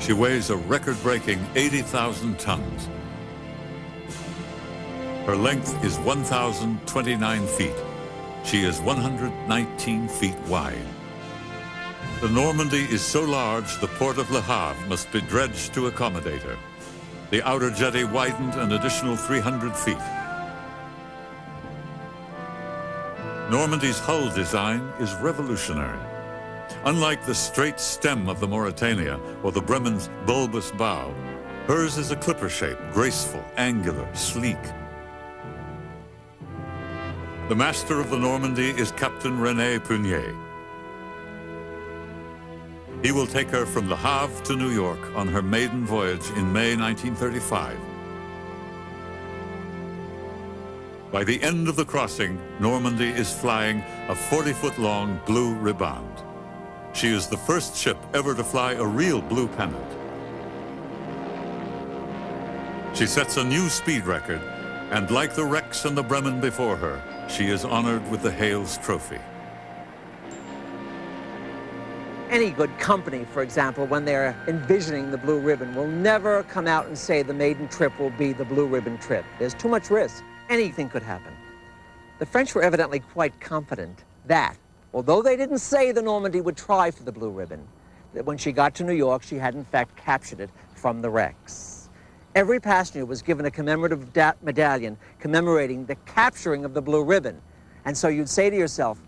She weighs a record-breaking 80,000 tons. Her length is 1,029 feet. She is 119 feet wide. The Normandy is so large, the port of Le Havre must be dredged to accommodate her. The outer jetty widened an additional 300 feet. Normandy's hull design is revolutionary. Unlike the straight stem of the Mauretania or the Bremen's bulbous bow, hers is a clipper shape, graceful, angular, sleek. The master of the Normandy is Captain René Punier. He will take her from Le Havre to New York on her maiden voyage in May 1935. By the end of the crossing, Normandy is flying a 40-foot-long blue riband. She is the first ship ever to fly a real blue pennant. She sets a new speed record, and like the Rex and the Bremen before her, she is honored with the Hales Trophy. Any good company, for example, when they're envisioning the blue ribbon, will never come out and say the maiden trip will be the blue ribbon trip. There's too much risk. Anything could happen. The French were evidently quite confident that, although they didn't say the Normandy would try for the blue ribbon, that when she got to New York, she had in fact captured it from the Rex. Every passenger was given a commemorative medallion commemorating the capturing of the blue ribbon. And so you'd say to yourself,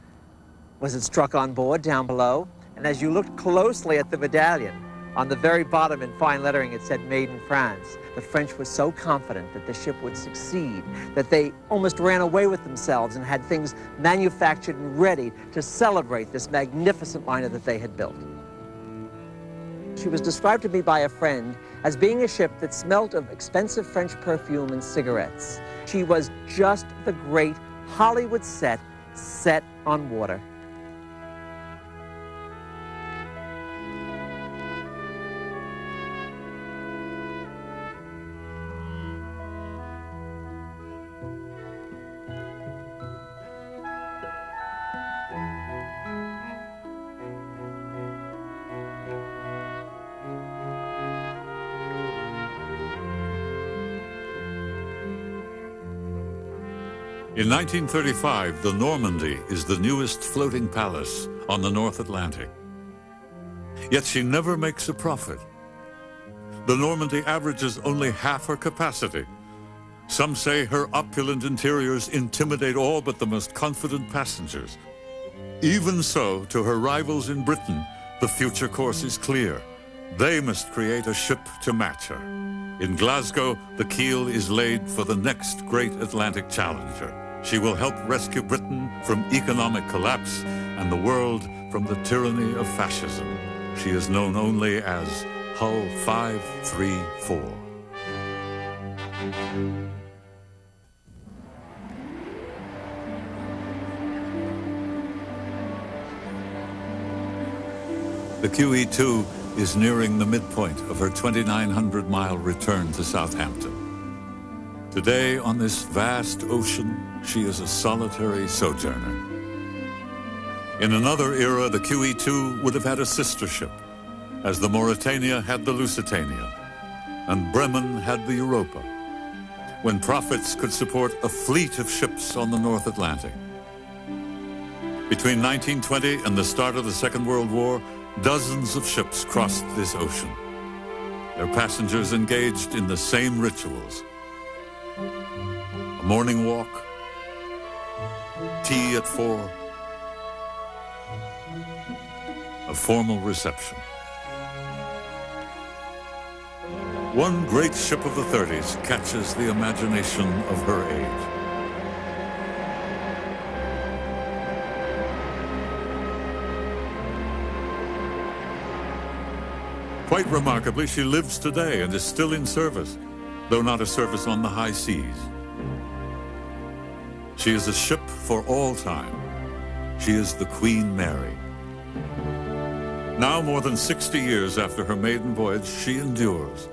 was it struck on board down below? And as you looked closely at the medallion, on the very bottom in fine lettering it said Made in France. The French were so confident that the ship would succeed that they almost ran away with themselves and had things manufactured and ready to celebrate this magnificent liner that they had built. She was described to me by a friend as being a ship that smelt of expensive French perfume and cigarettes. She was just the great Hollywood set on water. In 1935, the Normandy is the newest floating palace on the North Atlantic. Yet she never makes a profit. The Normandy averages only half her capacity. Some say her opulent interiors intimidate all but the most confident passengers. Even so, to her rivals in Britain, the future course is clear. They must create a ship to match her. In Glasgow, the keel is laid for the next great Atlantic challenger. She will help rescue Britain from economic collapse and the world from the tyranny of fascism. She is known only as Hull 534. The QE2 is nearing the midpoint of her 2,900-mile return to Southampton. Today, on this vast ocean, she is a solitary sojourner. In another era, the QE2 would have had a sister ship, as the Mauretania had the Lusitania, and Bremen had the Europa, when profits could support a fleet of ships on the North Atlantic. Between 1920 and the start of the Second World War, dozens of ships crossed this ocean. Their passengers engaged in the same rituals. A morning walk, tea at 4, a formal reception. One great ship of the 30s catches the imagination of her age. Quite remarkably, she lives today and is still in service, though not a service on the high seas. She is a ship for all time. She is the Queen Mary. Now, more than 60 years after her maiden voyage, she endures,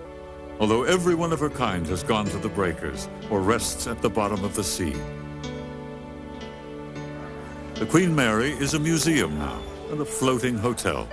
although every one of her kind has gone to the breakers or rests at the bottom of the sea. The Queen Mary is a museum now and a floating hotel.